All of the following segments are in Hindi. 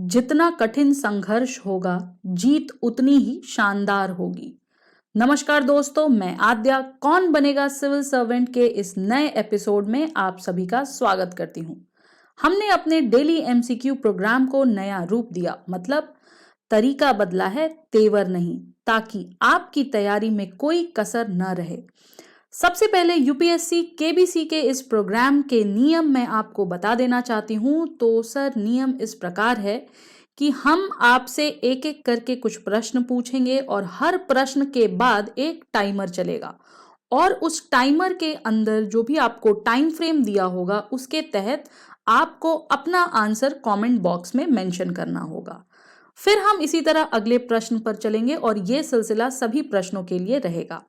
जितना कठिन संघर्ष होगा, जीत उतनी ही शानदार होगी। नमस्कार दोस्तों, मैं आद्या कौन बनेगा सिविल सर्वेंट के इस नए एपिसोड में आप सभी का स्वागत करती हूँ। हमने अपने डेली एमसीक्यू प्रोग्राम को नया रूप दिया, मतलब तरीका बदला है, तेवर नहीं, ताकि आपकी तैयारी में कोई कसर न रहे। सबसे पहले यूपीएससी केबीसी के इस प्रोग्राम के नियम मैं आपको बता देना चाहती हूँ। तो सर, नियम इस प्रकार है कि हम आपसे एक एक करके कुछ प्रश्न पूछेंगे और हर प्रश्न के बाद एक टाइमर चलेगा और उस टाइमर के अंदर जो भी आपको टाइम फ्रेम दिया होगा उसके तहत आपको अपना आंसर कमेंट बॉक्स में मेंशन करना होगा। फिर हम इसी तरह अगले प्रश्न पर चलेंगे और ये सिलसिला सभी प्रश्नों के लिए रहेगा।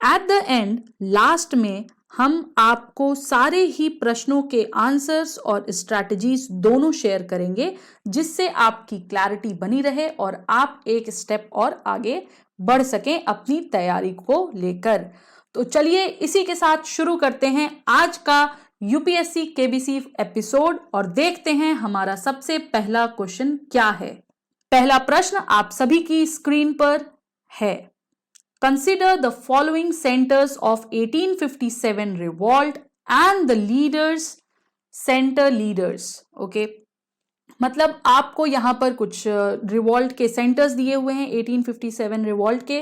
एट द एंड, लास्ट में हम आपको सारे ही प्रश्नों के आंसर्स और स्ट्रैटेजीज दोनों शेयर करेंगे, जिससे आपकी क्लैरिटी बनी रहे और आप एक स्टेप और आगे बढ़ सकें अपनी तैयारी को लेकर। तो चलिए इसी के साथ शुरू करते हैं आज का यूपीएससी केबीसी एपिसोड और देखते हैं हमारा सबसे पहला क्वेश्चन क्या है। पहला प्रश्न आप सभी की स्क्रीन पर है। Consider the following centers of 1857 revolt and the leaders, center leaders. Okay? मतलब आपको यहाँ पर कुछ रिवॉल्ट के सेंटर्स दिए हुए हैं 1857 रिवॉल्ट के।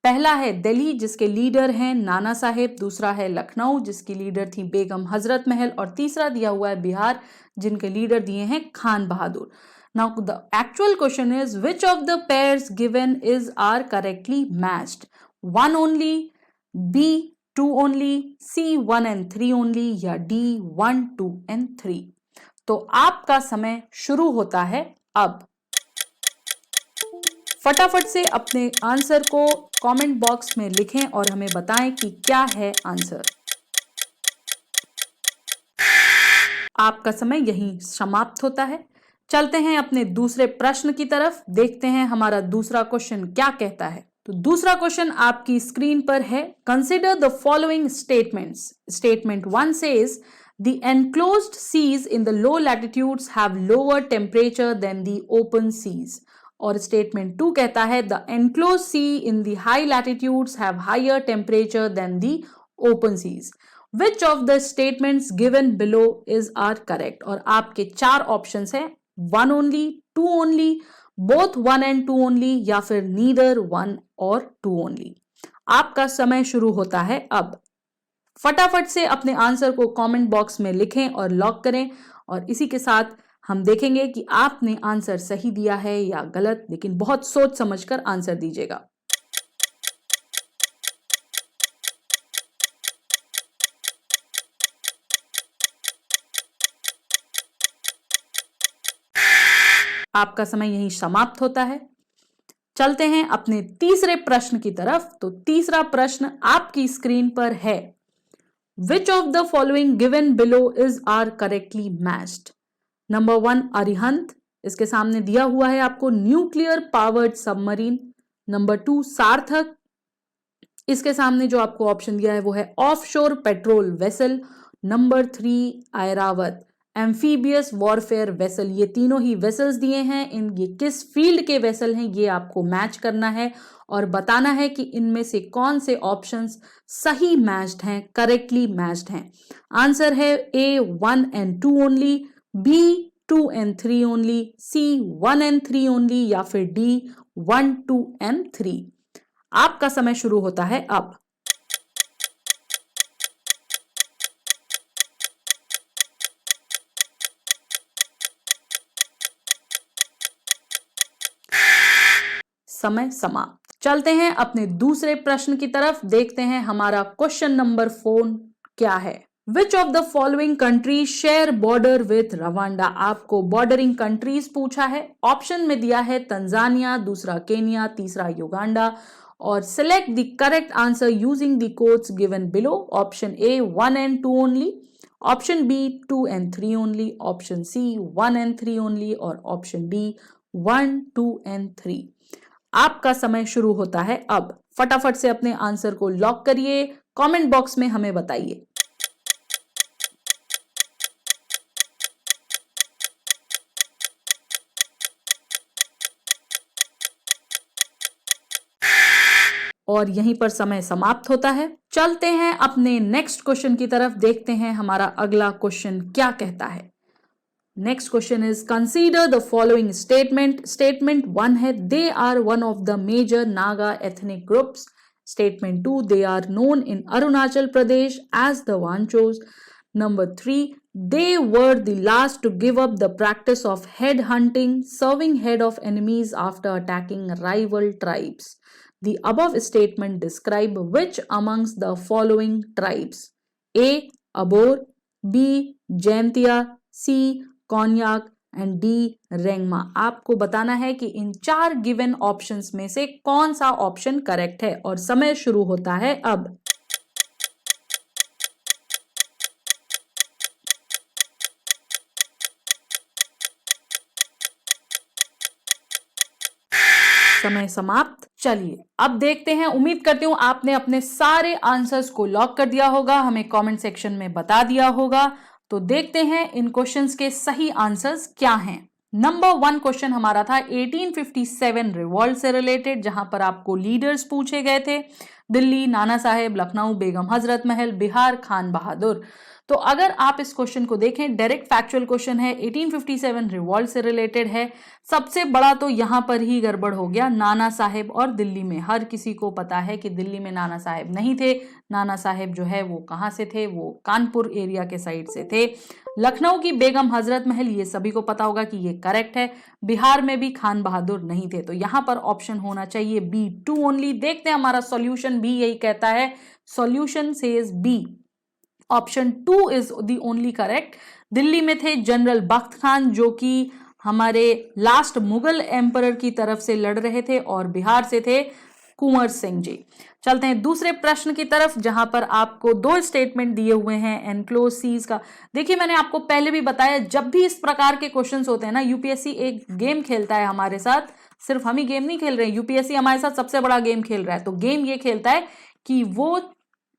पहला है दिल्ली, जिसके लीडर हैं नाना साहेब। दूसरा है लखनऊ, जिसकी लीडर थी बेगम हजरत महल। और तीसरा दिया हुआ है बिहार, जिनके लीडर दिए हैं खान बहादुर। Now the actual question is, which of the pairs given are correctly matched? 1 only, B 2 only, C 1 and 3 only, या D 1 2 and 3? तो आपका समय शुरू होता है अब। फटाफट से अपने आंसर को कमेंट बॉक्स में लिखें और हमें बताएं कि क्या है आंसर। आपका समय यहीं समाप्त होता है। चलते हैं अपने दूसरे प्रश्न की तरफ, देखते हैं हमारा दूसरा क्वेश्चन क्या कहता है। तो दूसरा क्वेश्चन आपकी स्क्रीन पर है। Consider the following statements. Statement 1 says the enclosed seas in the low latitudes have lower temperature than the open seas. और स्टेटमेंट 2 कहता है the enclosed sea in the high latitudes have higher temperature than the open seas. Which of the statements given below are correct? और आपके 4 ऑप्शंस हैं, 1 only, 2 only, both 1 and 2 only, या फिर neither 1 और 2 only। आपका समय शुरू होता है अब। फटाफट से अपने आंसर को कमेंट बॉक्स में लिखें और लॉक करें। और इसी के साथ हम देखेंगे कि आपने आंसर सही दिया है या गलत, लेकिन बहुत सोच समझकर आंसर दीजिएगा। आपका समय यहीं समाप्त होता है। चलते हैं अपने तीसरे प्रश्न की तरफ। तो तीसरा प्रश्न आपकी स्क्रीन पर है। Which of the following given below are correctly matched? Number 1 Arihant, इसके सामने दिया हुआ है आपको न्यूक्लियर पावर्ड सबमरीन। नंबर 2 सार्थक, इसके सामने जो आपको ऑप्शन दिया है वो है offshore patrol vessel. Number 3 Airavat, amphibious warfare vessel. ये तीनों ही वेसल्स दिए हैं, ये किस फील्ड के वेसल हैं ये आपको मैच करना है और बताना है कि इनमें से कौन से ऑप्शंस सही मैच्ड हैं, करेक्टली मैच्ड हैं। आंसर है A 1 and 2 only, B 2 and 3 only, C 1 and 3 only, या फिर D 1 2 and 3। आपका समय शुरू होता है अब। समय समाप्त। चलते हैं अपने दूसरे प्रश्न की तरफ, देखते हैं हमारा क्वेश्चन नंबर 4 क्या है। Which of the following countries share border with Rwanda? आपको बॉर्डरिंग कंट्रीज पूछा है। ऑप्शन में दिया है तंजानिया, दूसरा केनिया, तीसरा युगांडा। और select the correct answer using the codes given below. Option A 1 and 2 only, option B 2 and 3 only, option C 1 and 3 only, और ऑप्शन D 1 2 and 3। आपका समय शुरू होता है अब। फटाफट से अपने आंसर को लॉक करिए, कमेंट बॉक्स में हमें बताइए। और यहीं पर समय समाप्त होता है। चलते हैं अपने नेक्स्ट क्वेश्चन की तरफ, देखते हैं हमारा अगला क्वेश्चन क्या कहता है। Next question is consider the following statement. Statement 1 है they are one of the major Naga ethnic groups. Statement 2 they are known in Arunachal Pradesh as the Wanchos. Number 3 they were the last to give up the practice of head hunting, serving head of enemies after attacking rival tribes. The above statement describe which amongst the following tribes? A. Abor, B. Jaintia, C. Konyak and D Rengma. आपको बताना है कि इन 4 गिवन ऑप्शंस में से कौन सा ऑप्शन करेक्ट है और समय शुरू होता है अब। समय समाप्त। चलिए अब देखते हैं। उम्मीद करती हूं आपने अपने सारे आंसर्स को लॉक कर दिया होगा, हमें कमेंट सेक्शन में बता दिया होगा। तो देखते हैं इन क्वेश्चंस के सही आंसर्स क्या हैं। नंबर 1 क्वेश्चन हमारा था 1857 रिवॉल्ट से रिलेटेड, जहां पर आपको लीडर्स पूछे गए थे। दिल्ली, नाना साहेब, लखनऊ, बेगम हजरत महल, बिहार, खान बहादुर। तो अगर आप इस क्वेश्चन को देखें, डायरेक्ट फैक्चुअल क्वेश्चन है, 1857 रिवॉल्ट से रिलेटेड है। सबसे बड़ा तो यहां पर ही गड़बड़ हो गया, नाना साहेब और दिल्ली में। हर किसी को पता है कि दिल्ली में नाना साहेब नहीं थे। नाना साहेब जो है वो कहां से थे, वो कानपुर एरिया के साइड से थे। लखनऊ की बेगम हजरत महल, ये सभी को पता होगा कि ये करेक्ट है। बिहार में भी खान बहादुर नहीं थे। तो यहां पर ऑप्शन होना चाहिए B2 ओनली। देखते हैं हमारा सॉल्यूशन भी यही कहता है। Solution says B, option 2 is the only correct. Delhi में थे जनरल बख्त खान, जो कि हमारे लास्ट मुगल एम्परर की तरफ से लड़ रहे थे, और बिहार से थे कुंवर सिंह जी। चलते हैं दूसरे प्रश्न की तरफ, जहां पर आपको 2 स्टेटमेंट दिए हुए हैं एनक्लोज सीज का। देखिए मैंने आपको पहले भी बताया, जब भी इस प्रकार के क्वेश्चंस होते हैं ना, यूपीएससी एक गेम खेलता है हमारे साथ। सिर्फ हम ही गेम नहीं खेल रहे हैं, यूपीएससी हमारे साथ सबसे बड़ा गेम खेल रहा है। तो गेम ये खेलता है कि वो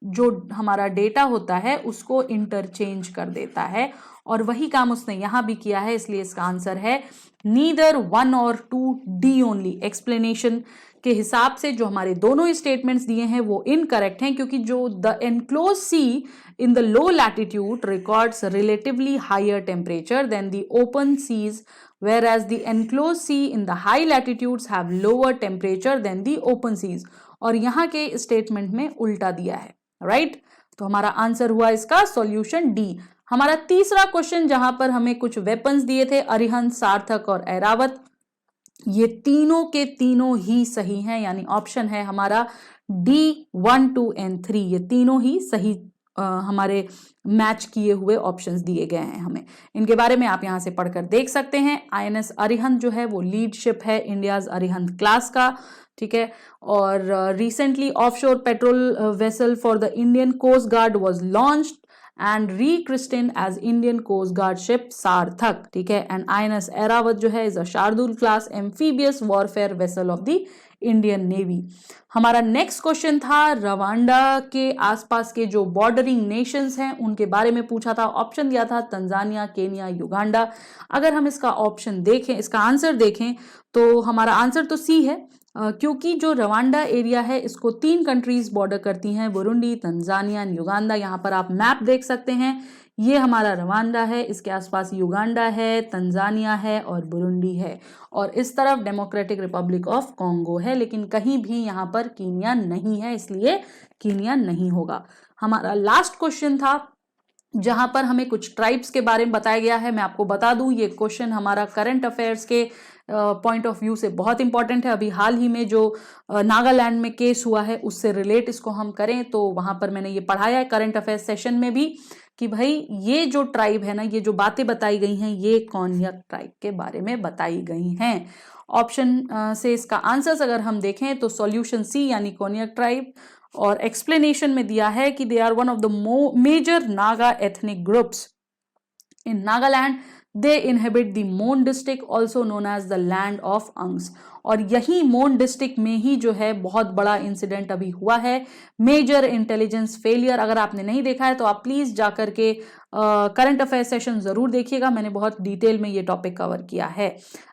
जो हमारा डेटा होता है उसको इंटरचेंज कर देता है, और वही काम उसने यहां भी किया है। इसलिए इसका आंसर है नीदर 1 और 2, डी ओनली। एक्सप्लेनेशन के हिसाब से जो हमारे दोनों स्टेटमेंट्स दिए हैं वो इनकरेक्ट हैं, क्योंकि जो the enclose sea in the low latitude records relatively higher temperature than the open seas, whereas the enclosed sea in the high latitudes have lower temperature than the open seas। और यहां के स्टेटमेंट में उल्टा दिया है, राइट। तो हमारा आंसर हुआ इसका सॉल्यूशन डी। हमारा तीसरा क्वेश्चन, जहां पर हमें कुछ वेपन्स दिए थे, अरिहंत, सार्थक और ऐरावत, ये तीनों के तीनों ही सही हैं, यानी ऑप्शन है हमारा डी 1, 2 एंड 3। ये तीनों ही सही हमारे मैच किए हुए ऑप्शंस दिए गए हैं हमें। इनके बारे में आप यहां से पढ़कर देख सकते हैं। आईएनएस अरिहंत जो है वो लीड शिप है इंडियाज अरिहंत क्लास का, ठीक है। और recently offshore patrol vessel for the Indian coast guard was launched and rechristened as Indian coast guard ship Sarthak, ठीक है। एंड आईएनएस ऐरावत जो है is a Shardul class amphibious warfare vessel of the Indian navy. हमारा नेक्स्ट क्वेश्चन था रवांडा के आसपास के जो बॉर्डरिंग नेशंस हैं उनके बारे में पूछा था। ऑप्शन दिया था तंजानिया, केनिया, युगांडा। अगर हम इसका ऑप्शन देखें, इसका आंसर देखें, तो हमारा आंसर तो सी है, क्योंकि जो रवांडा एरिया है इसको 3 कंट्रीज बॉर्डर करती हैं, बुरुंडी, तंजानिया एंड युगांडा। यहाँ पर आप मैप देख सकते हैं, ये हमारा रवांडा है, इसके आसपास युगांडा है, तंजानिया है और बुरुंडी है, और इस तरफ डेमोक्रेटिक रिपब्लिक ऑफ कॉन्गो है, लेकिन कहीं भी यहाँ पर कीनिया नहीं है, इसलिए कीनिया नहीं होगा। हमारा लास्ट क्वेश्चन था जहां पर हमें कुछ ट्राइब्स के बारे में बताया गया है। मैं आपको बता दूं, ये क्वेश्चन हमारा करंट अफेयर्स के पॉइंट ऑफ व्यू से बहुत इंपॉर्टेंट है। अभी हाल ही में जो नागालैंड में केस हुआ है उससे रिलेट इसको हम करें तो वहां पर मैंने ये पढ़ाया है करंट अफेयर्स सेशन में भी, कि भाई ये जो ट्राइब है ना, ये जो बातें बताई गई हैं ये कोन्याक ट्राइब के बारे में बताई गई हैं। ऑप्शन से इसका आंसर्स अगर हम देखें तो सॉल्यूशन सी यानी कोन्याक ट्राइब, और एक्सप्लेनेशन में दिया है कि they are one of the major Naga ethnic groups in Nagaland. They inhabit the Mon district also known as the land of Angs. और यही मोन डिस्ट्रिक्ट में ही जो है बहुत बड़ा इंसिडेंट अभी हुआ है, मेजर इंटेलिजेंस फेलियर। अगर आपने नहीं देखा है तो आप प्लीज जाकर के करंट अफेयर सेशन जरूर देखिएगा, मैंने बहुत डिटेल में ये टॉपिक कवर किया है।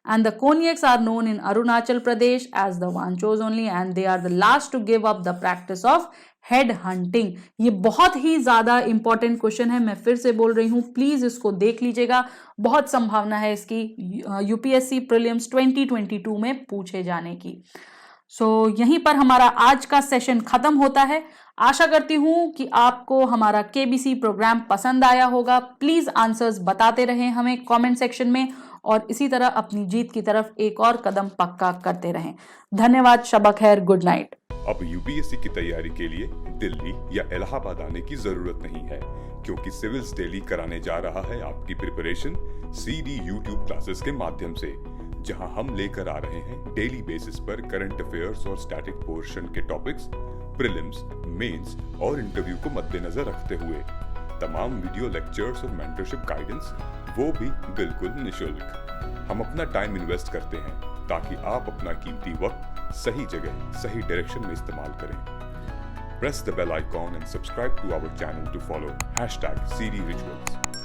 And the Konyaks are known in Arunachal Pradesh as the Wanchos only and they are the last to give up the practice of head hunting. ये बहुत ही ज्यादा इंपॉर्टेंट क्वेश्चन है, मैं फिर से बोल रही हूं, प्लीज इसको देख लीजिएगा, बहुत संभावना है इसकी यूपीएससी प्रीलिम्स 2022 में पूछे जाने की। यहीं पर हमारा आज का सेशन खत्म होता है। आशा करती हूं कि आपको हमारा केबीसी प्रोग्राम पसंद आया होगा। प्लीज आंसर्स बताते रहें हमें कमेंट सेक्शन में, और इसी तरह अपनी जीत की तरफ एक और कदम पक्का करते रहें। धन्यवाद, शब खैर, गुड नाइट। अब यूपीएससी की तैयारी के लिए दिल्ली या इलाहाबाद आने की जरूरत नहीं है, क्योंकि सिविल्स डेली कराने जा रहा है आपकी प्रिपरेशन सीडी यूट्यूब क्लासेस के माध्यम से, जहां हम लेकर आ रहे हैं डेली बेसिस पर करंट अफेयर्स और स्टैटिक पोर्शन के टॉपिक्स, प्रीलिम्स, मेंस और इंटरव्यू को मद्देनजर रखते हुए तमाम वीडियो लेक्चर्स और मेंटरशिप गाइडेंस, वो भी बिल्कुल निशुल्क। हम अपना टाइम इन्वेस्ट करते हैं ताकि आप अपना कीमती वक्त सही जगह सही डायरेक्शन में इस्तेमाल करें। Press the bell icon and subscribe to our channel to follow #CD Rituals.